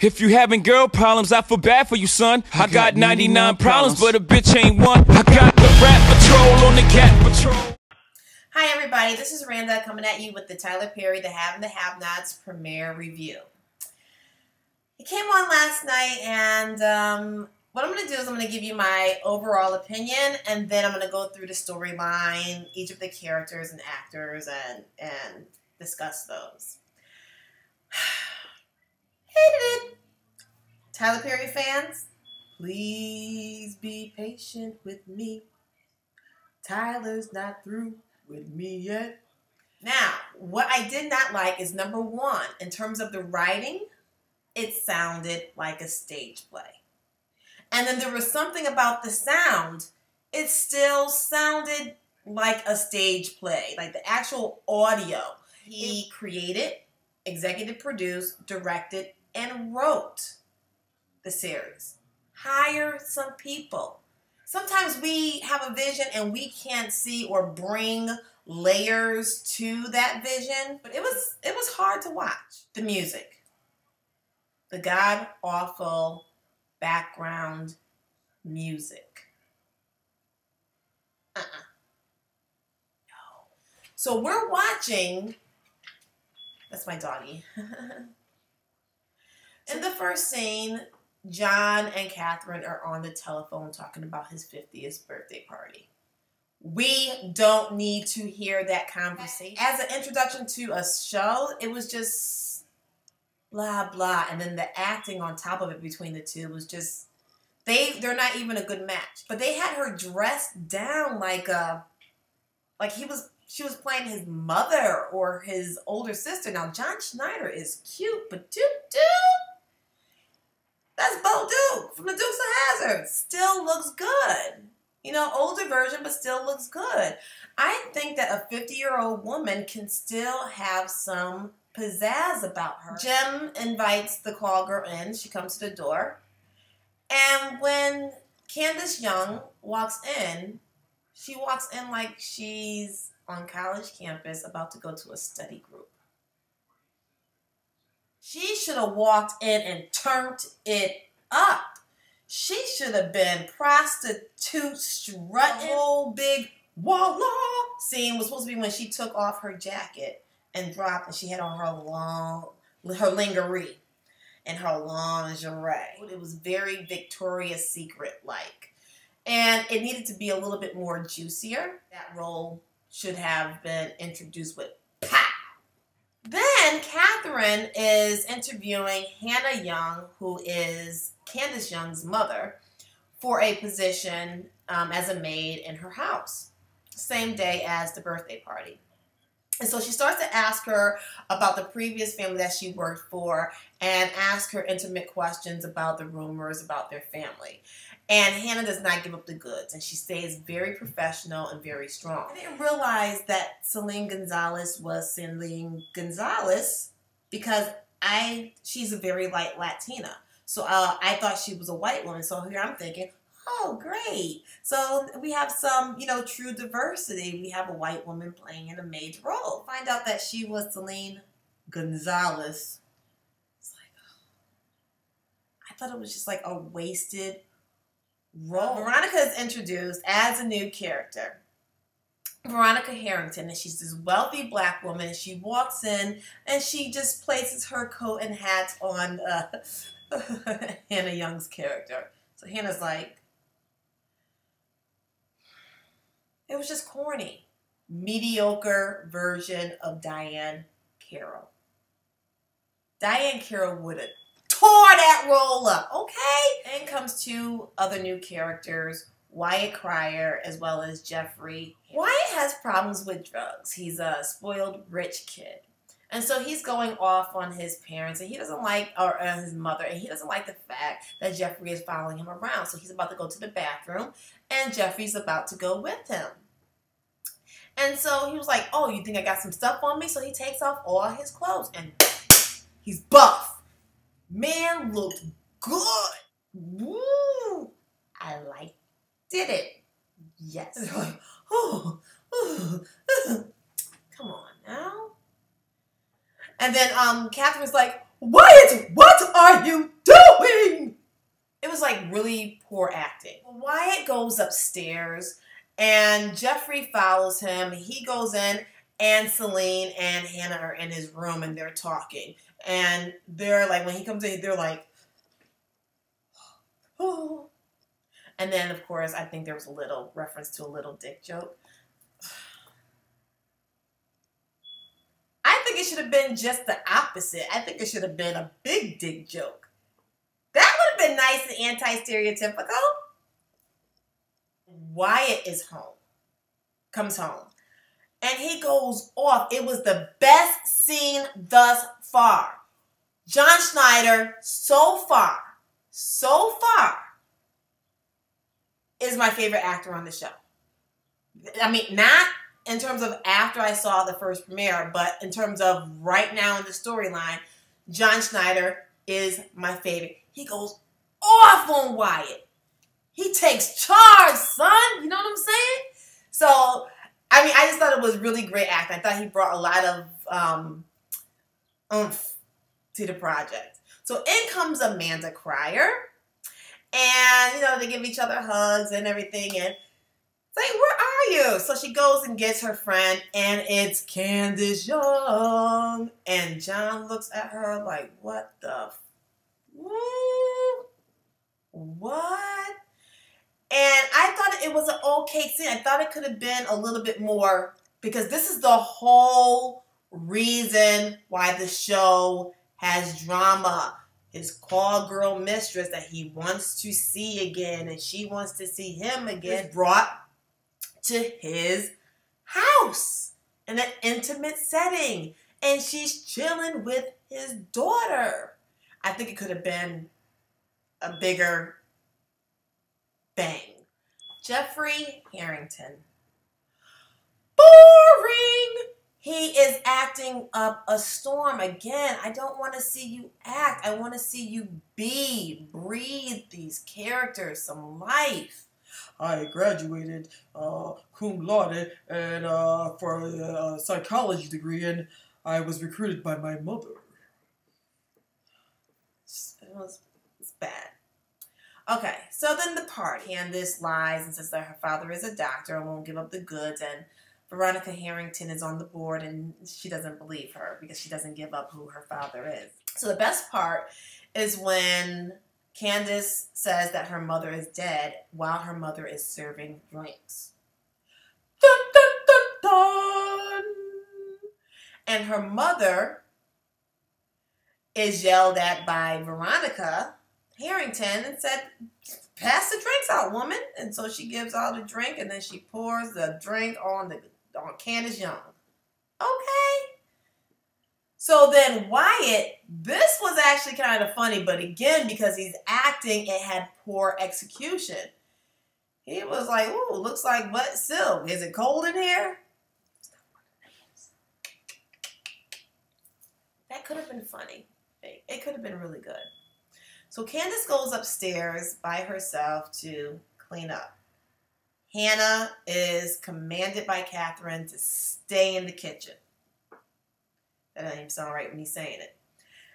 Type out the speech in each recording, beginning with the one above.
If you having girl problems, I feel bad for you, son. I got 99 problems, but a bitch ain't one. I got the rap patrol on the cat patrol. Hi everybody, this is Randa coming at you with the Tyler Perry The Have and the Have-Nots premiere review. It came on last night, and what I'm going to do is I'm going to give you my overall opinion, and then I'm going to go through the storyline, each of the characters and actors, and discuss those. Hated it. Tyler Perry fans, please be patient with me. Tyler's not through with me yet. Now, what I did not like is number one, in terms of the writing, it sounded like a stage play. And then there was something about the sound, it still sounded like a stage play, like the actual audio. He created, executive produced, directed, and wrote the series. Hire some people. Sometimes we have a vision and we can't see or bring layers to that vision, but it was hard to watch. The music, the god-awful background music. No. So we're watching, that's my doggy. In the first scene, John and Catherine are on the telephone talking about his 50th birthday party. We don't need to hear that conversation. As an introduction to a show, it was just blah, blah. And then the acting on top of it between the two was just, they're not even a good match. But they had her dressed down like she was playing his mother or his older sister. Now, John Schneider is cute, but dude, that's Bo Duke from the Dukes of Hazzard. Still looks good. You know, older version, but still looks good. I think that a 50-year-old woman can still have some pizzazz about her. Jim invites the call girl in. She comes to the door. And when Candace Young walks in, she walks in like she's on college campus about to go to a study group. She should have walked in and turned it up. She should have been prostitute strutting. The whole big voila scene was supposed to be when she took off her jacket and dropped, and she had on her lingerie and her lingerie. It was very Victoria's Secret-like. And it needed to be a little bit more juicier. That role should have been introduced with pow. Then Catherine is interviewing Hannah Young, who is Candace Young's mother, for a position as a maid in her house, same day as the birthday party. And so she starts to ask her about the previous family that she worked for and ask her intimate questions about the rumors about their family. And Hannah does not give up the goods, and she stays very professional and very strong. I didn't realize that Celine Gonzalez was Celine Gonzalez because she's a very light Latina. So I thought she was a white woman. So here I'm thinking, oh, great. So we have some, true diversity. We have a white woman playing in a major role. Find out that she was Celine Gonzalez. It's like, oh. I thought it was just like a wasted role. Veronica is introduced as a new character. Veronica Harrington, and she's this wealthy black woman, and she walks in and she just places her coat and hat on Hannah Young's character. So Hannah's like, it was just corny. Mediocre version of Diane Carroll. Diane Carroll would have tore that role up, okay? And comes two other new characters, Wyatt Cryer as well as Jeffrey. Wyatt has problems with drugs. He's a spoiled rich kid. And so he's going off on his parents, and he doesn't like, or his mother, and he doesn't like the fact that Jeffrey is following him around. So he's about to go to the bathroom, and Jeffrey's about to go with him. And so he was like, oh, you think I got some stuff on me? So he takes off all his clothes, and he's buff. Man looked good. Woo! I liked it. Yes. Like, oh, come on now. And then Catherine's like, Wyatt, what are you really poor acting. Wyatt goes upstairs and Jeffrey follows him. He goes in and Celine and Hannah are in his room and they're talking. And they're like, when he comes in, they're like, oh. And then, of course, I think there was a little reference to a little dick joke. I think it should have been just the opposite. I think it should have been a big dick joke. That would have been nice and anti-stereotypical. Wyatt is home. Comes home. And he goes off. It was the best scene thus far. John Schneider, so far, is my favorite actor on the show. I mean, not in terms of after I saw the first premiere, but in terms of right now in the storyline, John Schneider is my favorite. He goes off on Wyatt. He takes charge, son. You know what I'm saying? So, I mean, I just thought it was really great acting. I thought he brought a lot of oomph to the project. So in comes Amanda Cryer. And, you know, they give each other hugs and everything. And it's like, where are you? So she goes and gets her friend. And it's Candace Young. And John looks at her like, what the? What? And I thought it was an okay scene. I thought it could have been a little bit more. Because this is the whole reason why the show has drama. His call girl mistress that he wants to see again and she wants to see him again is brought to his house in an intimate setting. And she's chilling with his daughter. I think it could have been a bigger bang. Jeffrey Harrington. Boring! He is acting up a storm. Again, I don't want to see you act. I want to see you be. Breathe these characters some life. I graduated cum laude and for a psychology degree, and I was recruited by my mother. It's bad. Okay, so then the party. Candace lies and says that her father is a doctor and won't give up the goods, and Veronica Harrington is on the board and she doesn't believe her because she doesn't give up who her father is. So the best part is when Candace says that her mother is dead while her mother is serving drinks. Dun, dun, dun, dun. And her mother is yelled at by Veronica Harrington and said, pass the drinks out, woman. And so she gives out a drink and then she pours the drink on Candace Young. Okay. So then Wyatt, this was actually kind of funny, but again, because he's acting, it had poor execution. He was like, ooh, looks like wet silk. Is it cold in here? That could have been funny. It could have been really good. So Candace goes upstairs by herself to clean up. Hannah is commanded by Catherine to stay in the kitchen. That doesn't even sound right when he's saying it.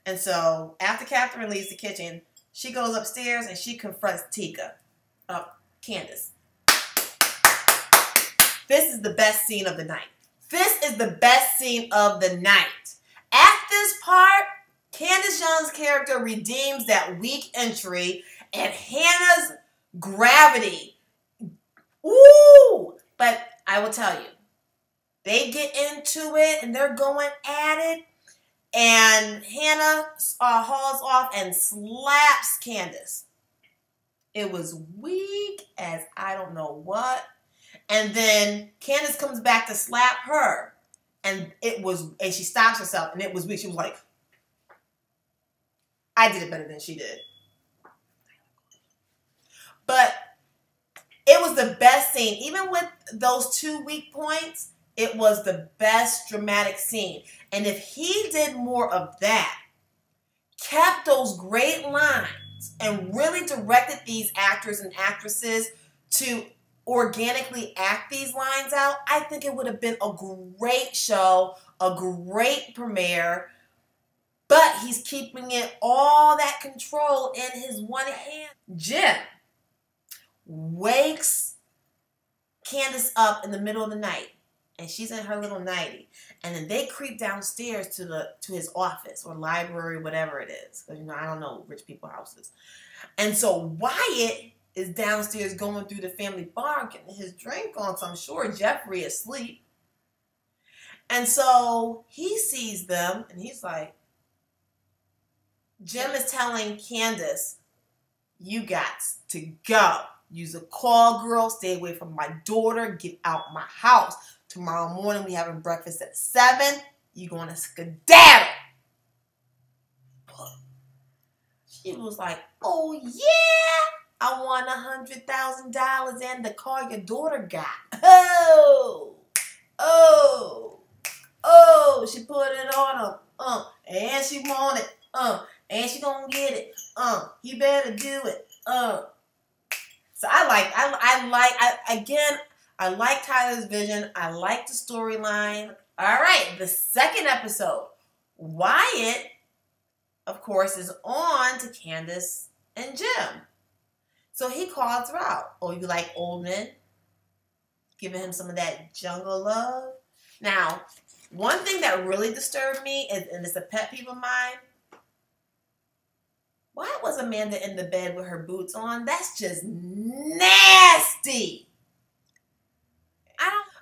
And so after Catherine leaves the kitchen, she goes upstairs and she confronts Candace. This is the best scene of the night. This is the best scene of the night. At this part, Candace Young's character redeems that weak entry and Hannah's gravity. Ooh! But I will tell you, they get into it and they're going at it. And Hannah hauls off and slaps Candace. It was weak as I don't know what. And then Candace comes back to slap her. And she stops herself and it was weak. She was like, I did it better than she did. But it was the best scene. Even with those 2 weak points, it was the best dramatic scene. And if he did more of that, kept those great lines, and really directed these actors and actresses to organically act these lines out, I think it would have been a great show, a great premiere. But he's keeping it all that control in his one hand. Jim, wakes Candace up in the middle of the night, and she's in her little nightie, and then they creep downstairs to his office or library, whatever it is, because I don't know rich people houses. And so Wyatt is downstairs going through the family bar getting his drink on, so I'm sure Jeffrey is asleep. And so he sees them, and he's like, Jim is telling Candace, you got to go. Use a call girl. Stay away from my daughter. Get out my house. Tomorrow morning, we having breakfast at 7. You going to skedaddle. She was like, oh, yeah. I won $100,000 and the car your daughter got. Oh. She put it on him. And she want it. And she gonna get it. He better do it. So I like Tyler's vision. I like the storyline. All right, the second episode. Wyatt, of course, is on to Candace and Jim. So he calls her out. Oh, you like old men? Giving him some of that jungle love. Now, one thing that really disturbed me, and it's a pet peeve of mine, why was Amanda in the bed with her boots on? That's just nasty.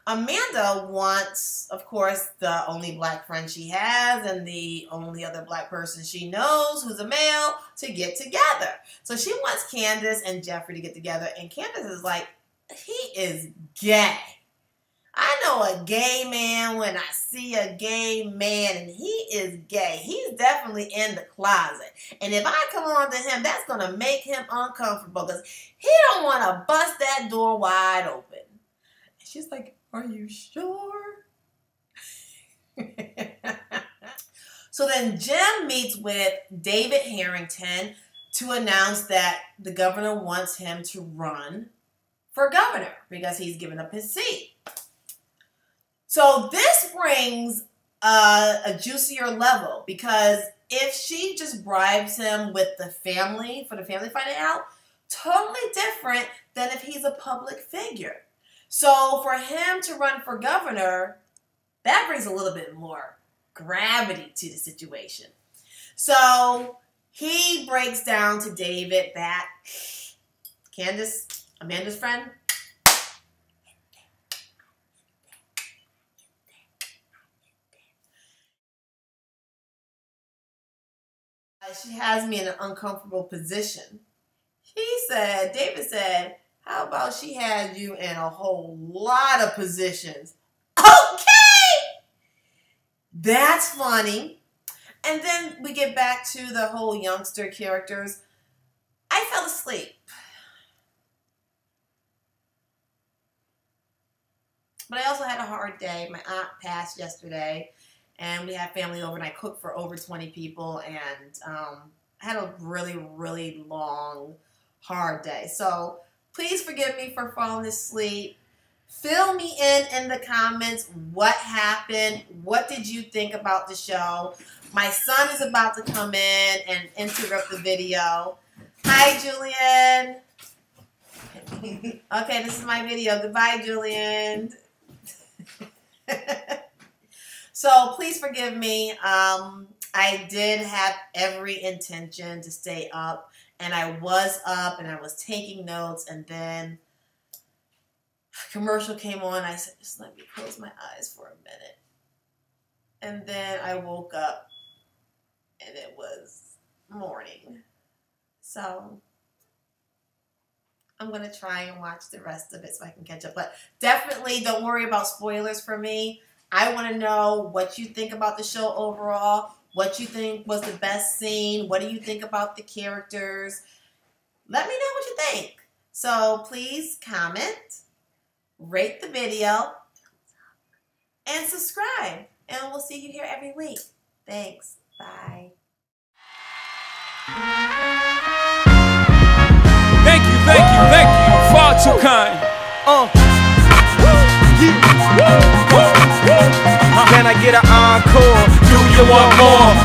Amanda wants, of course, the only black friend she has and the only other black person she knows who's a male to get together. So she wants Candace and Jeffrey to get together, and Candace is like, he is gay. I know a gay man when I see a gay man, and he is gay. He's definitely in the closet. And if I come on to him, that's going to make him uncomfortable because he don't want to bust that door wide open. And she's like, are you sure? So then Jim meets with David Harrington to announce that the governor wants him to run for governor because he's given up his seat. So this brings a juicier level because if she just bribes him with the family, for the family finding out, totally different than if he's a public figure. So for him to run for governor, that brings a little bit more gravity to the situation. So he breaks down to David that Candace, Amanda's friend, she has me in an uncomfortable position. David said, how about she has you in a whole lot of positions? Okay! That's funny. And then we get back to the whole youngster characters. I fell asleep. But I also had a hard day. My aunt passed yesterday. And we had family over, and I cooked for over 20 people, and I had a really, really long, hard day. So please forgive me for falling asleep. Fill me in the comments what happened. What did you think about the show? My son is about to come in and interrupt the video. Hi, Julian. Okay, this is my video. Goodbye, Julian. So please forgive me. I did have every intention to stay up, and I was up and I was taking notes, and then a commercial came on. I said, just let me close my eyes for a minute. And then I woke up and it was morning. So I'm going to try and watch the rest of it so I can catch up. But definitely don't worry about spoilers for me. I want to know what you think about the show overall, what you think was the best scene, what do you think about the characters. Let me know what you think. So please comment, rate the video, and subscribe. And we'll see you here every week. Thanks. Bye. Thank you. Far too kind. Can I get an encore? Do you want more?